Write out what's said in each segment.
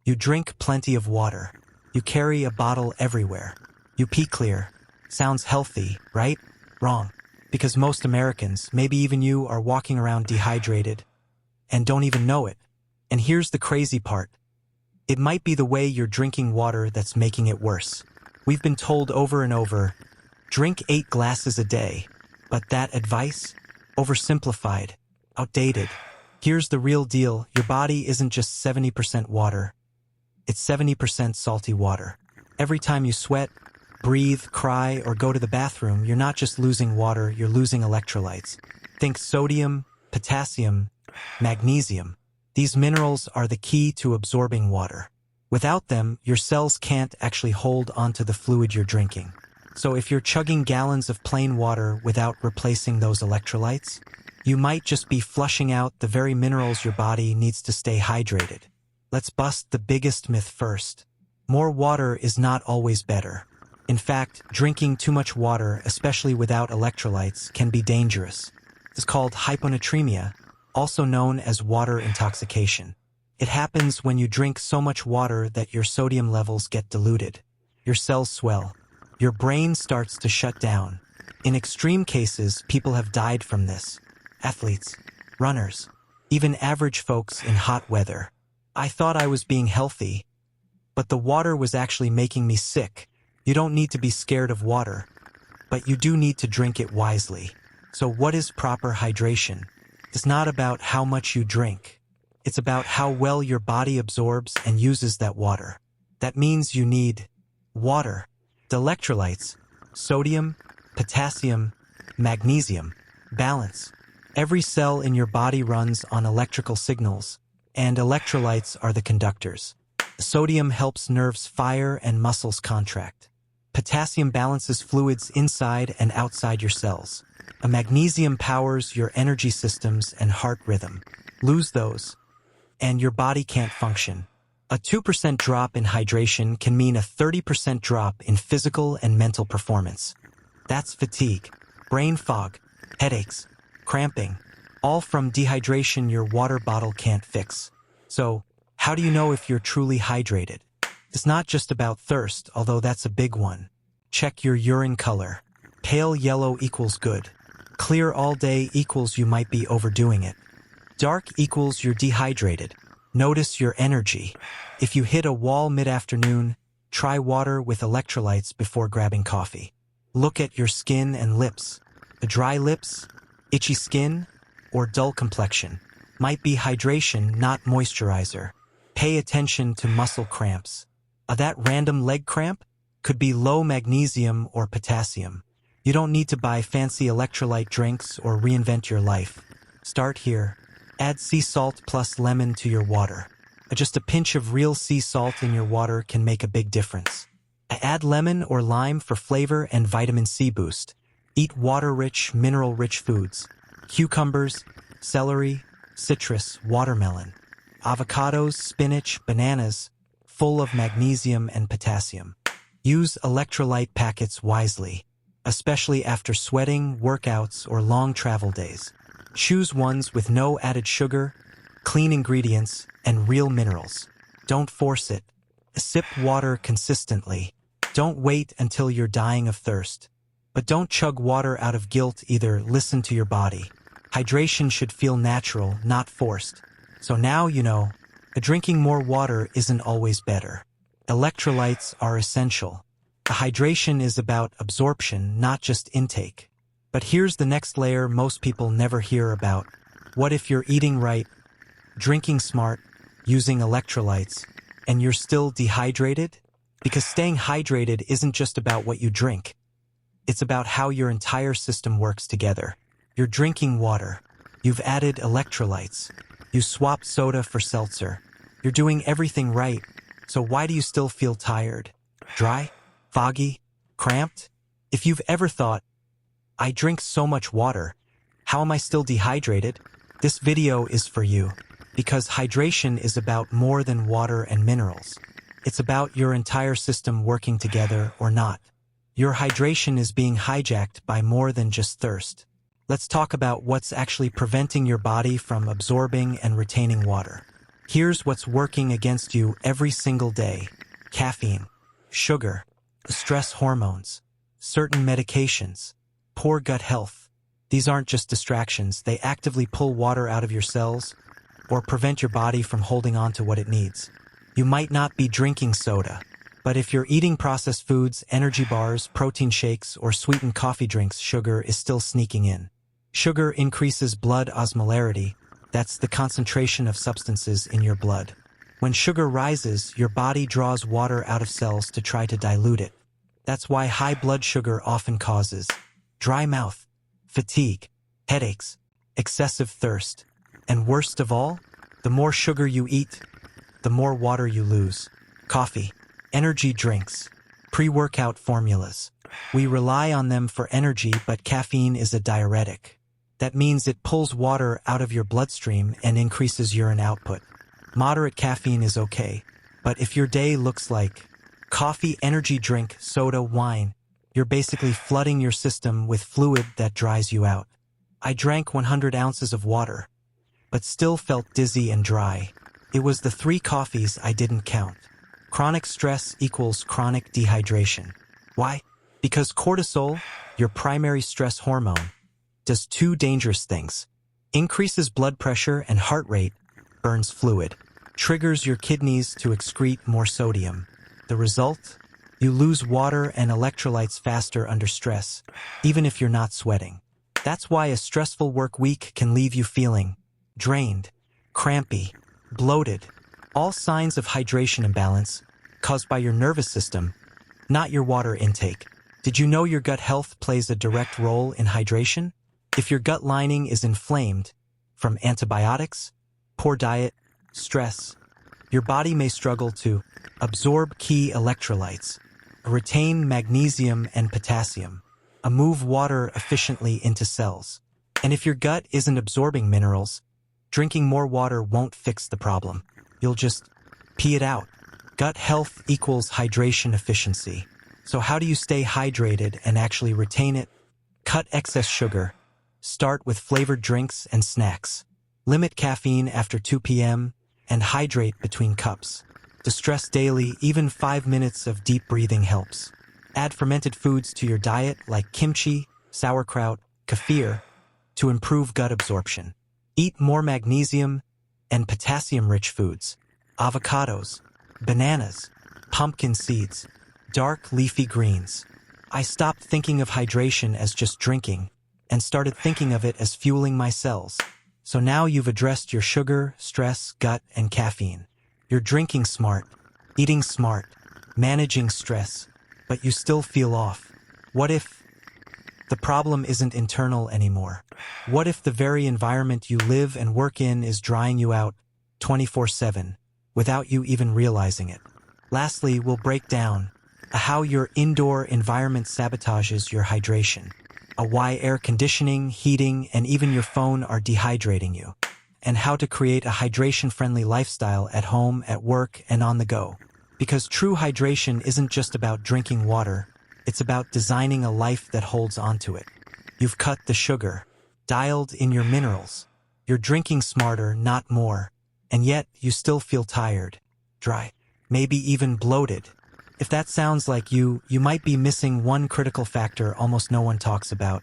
You drink plenty of water. You carry a bottle everywhere. You pee clear. Sounds healthy, right? Wrong. Because most Americans, maybe even you, are walking around dehydrated and don't even know it. And here's the crazy part. It might be the way you're drinking water that's making it worse. We've been told over and over, drink 8 glasses a day. But that advice? Oversimplified. Outdated. Here's the real deal. Your body isn't just 70% water. It's 70% salty water. Every time you sweat, breathe, cry, or go to the bathroom, you're not just losing water, you're losing electrolytes. Think sodium, potassium, magnesium. These minerals are the key to absorbing water. Without them, your cells can't actually hold onto the fluid you're drinking. So if you're chugging gallons of plain water without replacing those electrolytes, you might just be flushing out the very minerals your body needs to stay hydrated. Let's bust the biggest myth first. More water is not always better. In fact, drinking too much water, especially without electrolytes, can be dangerous. It's called hyponatremia, also known as water intoxication. It happens when you drink so much water that your sodium levels get diluted. Your cells swell. Your brain starts to shut down. In extreme cases, people have died from this. Athletes, runners, even average folks in hot weather. I thought I was being healthy, but the water was actually making me sick. You don't need to be scared of water, but you do need to drink it wisely. So what is proper hydration? It's not about how much you drink. It's about how well your body absorbs and uses that water. That means you need water, the electrolytes, sodium, potassium, magnesium, balance. Every cell in your body runs on electrical signals, and electrolytes are the conductors. Sodium helps nerves fire and muscles contract. Potassium balances fluids inside and outside your cells. A magnesium powers your energy systems and heart rhythm. Lose those, and your body can't function. A 2% drop in hydration can mean a 30% drop in physical and mental performance. That's fatigue, brain fog, headaches, cramping, all from dehydration your water bottle can't fix. So, how do you know if you're truly hydrated? It's not just about thirst, although that's a big one. Check your urine color. Pale yellow equals good. Clear all day equals you might be overdoing it. Dark equals you're dehydrated. Notice your energy. If you hit a wall mid-afternoon, try water with electrolytes before grabbing coffee. Look at your skin and lips. Dry lips, itchy skin, or dull complexion might be hydration, not moisturizer. Pay attention to muscle cramps. That random leg cramp could be low magnesium or potassium. You don't need to buy fancy electrolyte drinks or reinvent your life. Start here. Add sea salt plus lemon to your water. Just a pinch of real sea salt in your water can make a big difference. Add lemon or lime for flavor and vitamin C boost. Eat water-rich, mineral-rich foods. Cucumbers, celery, citrus, watermelon, avocados, spinach, bananas, full of magnesium and potassium. Use electrolyte packets wisely, especially after sweating, workouts, or long travel days. Choose ones with no added sugar, clean ingredients, and real minerals. Don't force it. Sip water consistently. Don't wait until you're dying of thirst. But don't chug water out of guilt either. Listen to your body. Hydration should feel natural, not forced. So now you know, drinking more water isn't always better. Electrolytes are essential. Hydration is about absorption, not just intake. But here's the next layer most people never hear about. What if you're eating right, drinking smart, using electrolytes, and you're still dehydrated? Because staying hydrated isn't just about what you drink. It's about how your entire system works together. You're drinking water. You've added electrolytes. You swapped soda for seltzer. You're doing everything right. So why do you still feel tired? Dry? Foggy? Cramped? If you've ever thought, I drink so much water, how am I still dehydrated? This video is for you. Because hydration is about more than water and minerals. It's about your entire system working together or not. Your hydration is being hijacked by more than just thirst. Let's talk about what's actually preventing your body from absorbing and retaining water. Here's what's working against you every single day: caffeine, sugar, stress hormones, certain medications, poor gut health. These aren't just distractions, they actively pull water out of your cells or prevent your body from holding on to what it needs. You might not be drinking soda, but if you're eating processed foods, energy bars, protein shakes, or sweetened coffee drinks, sugar is still sneaking in. Sugar increases blood osmolarity. That's the concentration of substances in your blood. When sugar rises, your body draws water out of cells to try to dilute it. That's why high blood sugar often causes dry mouth, fatigue, headaches, excessive thirst, and worst of all, the more sugar you eat, the more water you lose. Coffee, energy drinks, pre-workout formulas. We rely on them for energy, but caffeine is a diuretic. That means it pulls water out of your bloodstream and increases urine output. Moderate caffeine is okay, but if your day looks like coffee, energy drink, soda, wine, you're basically flooding your system with fluid that dries you out. I drank 100 ounces of water, but still felt dizzy and dry. It was the 3 coffees I didn't count. Chronic stress equals chronic dehydration. Why? Because cortisol, your primary stress hormone, does 2 dangerous things: increases blood pressure and heart rate, burns fluid, triggers your kidneys to excrete more sodium. The result? You lose water and electrolytes faster under stress, even if you're not sweating. That's why a stressful work week can leave you feeling drained, crampy, bloated, all signs of hydration imbalance caused by your nervous system, not your water intake. Did you know your gut health plays a direct role in hydration? If your gut lining is inflamed from antibiotics, poor diet, stress, your body may struggle to absorb key electrolytes, retain magnesium and potassium, move water efficiently into cells. And if your gut isn't absorbing minerals, drinking more water won't fix the problem. You'll just pee it out. Gut health equals hydration efficiency. So how do you stay hydrated and actually retain it? Cut excess sugar. Start with flavored drinks and snacks. Limit caffeine after 2 p.m. and hydrate between cups. Distress daily, even 5 minutes of deep breathing helps. Add fermented foods to your diet like kimchi, sauerkraut, kefir to improve gut absorption. Eat more magnesium and potassium-rich foods. Avocados, bananas, pumpkin seeds, dark leafy greens. I stopped thinking of hydration as just drinking and started thinking of it as fueling my cells. So now you've addressed your sugar, stress, gut, and caffeine. You're drinking smart, eating smart, managing stress, but you still feel off. What if the problem isn't internal anymore? What if the very environment you live and work in is drying you out 24/7 without you even realizing it? Lastly, we'll break down how your indoor environment sabotages your hydration, why air conditioning, heating, and even your phone are dehydrating you, and how to create a hydration-friendly lifestyle at home, at work, and on the go. Because true hydration isn't just about drinking water, it's about designing a life that holds onto it. You've cut the sugar, dialed in your minerals. You're drinking smarter, not more, and yet you still feel tired, dry, maybe even bloated. If that sounds like you might be missing one critical factor almost no one talks about: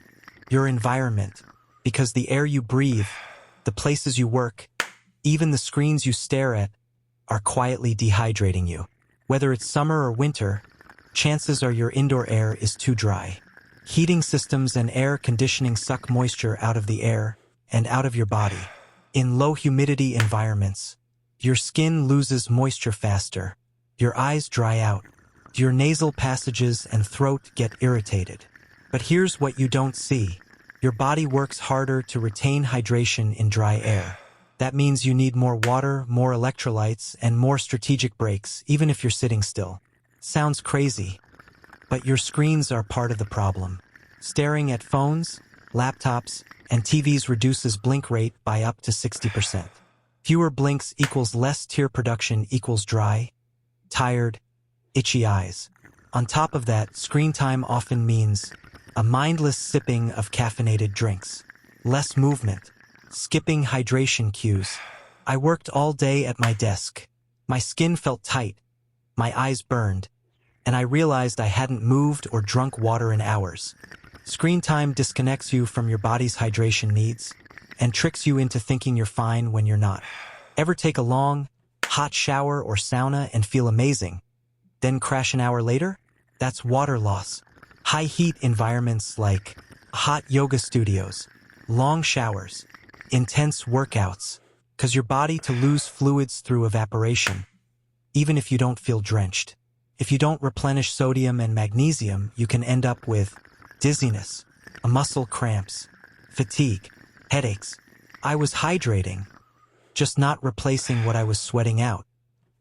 your environment. Because the air you breathe, the places you work, even the screens you stare at, are quietly dehydrating you. Whether it's summer or winter, chances are your indoor air is too dry. Heating systems and air conditioning suck moisture out of the air and out of your body. In low humidity environments, your skin loses moisture faster, your eyes dry out, your nasal passages and throat get irritated. But here's what you don't see. Your body works harder to retain hydration in dry air. That means you need more water, more electrolytes, and more strategic breaks, even if you're sitting still. Sounds crazy, but your screens are part of the problem. Staring at phones, laptops, and TVs reduces blink rate by up to 60%. Fewer blinks equals less tear production equals dry, tired, itchy eyes. On top of that, screen time often means a mindless sipping of caffeinated drinks, less movement, skipping hydration cues, I worked all day at my desk. My skin felt tight, my eyes burned, and I realized I hadn't moved or drunk water in hours. Screen time disconnects you from your body's hydration needs and tricks you into thinking you're fine when you're not. Ever take a long, hot shower or sauna and feel amazing, then crash an hour later? That's water loss. High heat environments like hot yoga studios, long showers, intense workouts, cause your body to lose fluids through evaporation, even if you don't feel drenched. If you don't replenish sodium and magnesium, you can end up with dizziness, muscle cramps, fatigue, headaches. I was hydrating, just not replacing what I was sweating out.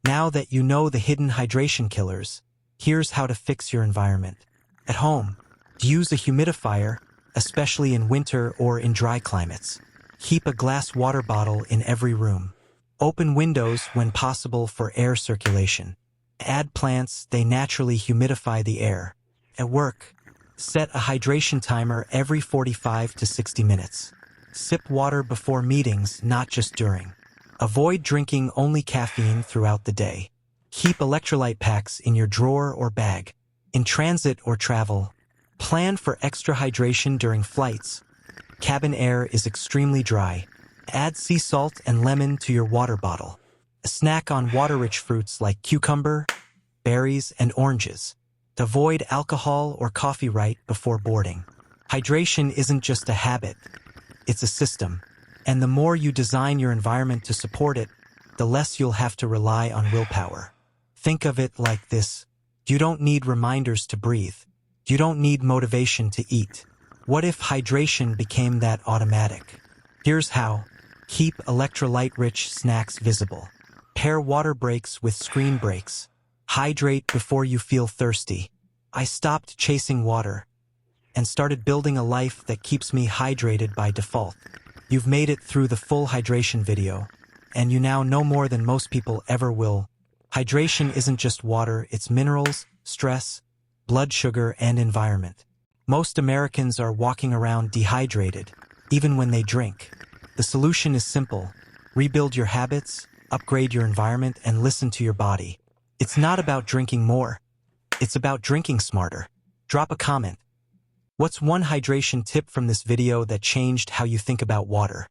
Now that you know the hidden hydration killers, here's how to fix your environment. At home, use a humidifier, especially in winter or in dry climates. Keep a glass water bottle in every room. Open windows when possible for air circulation. Add plants, they naturally humidify the air. At work, set a hydration timer every 45 to 60 minutes. Sip water before meetings, not just during. Avoid drinking only caffeine throughout the day. Keep electrolyte packs in your drawer or bag. In transit or travel, plan for extra hydration during flights. Cabin air is extremely dry. Add sea salt and lemon to your water bottle. Snack on water-rich fruits like cucumber, berries, and oranges. Avoid alcohol or coffee right before boarding. Hydration isn't just a habit, it's a system. And the more you design your environment to support it, the less you'll have to rely on willpower. Think of it like this. You don't need reminders to breathe. You don't need motivation to eat. What if hydration became that automatic? Here's how. Keep electrolyte-rich snacks visible. Pair water breaks with screen breaks. Hydrate before you feel thirsty. I stopped chasing water and started building a life that keeps me hydrated by default. You've made it through the full hydration video, and you now know more than most people ever will. Hydration isn't just water, it's minerals, stress, blood sugar, and environment. Most Americans are walking around dehydrated, even when they drink. The solution is simple. Rebuild your habits, upgrade your environment, and listen to your body. It's not about drinking more. It's about drinking smarter. Drop a comment. What's one hydration tip from this video that changed how you think about water?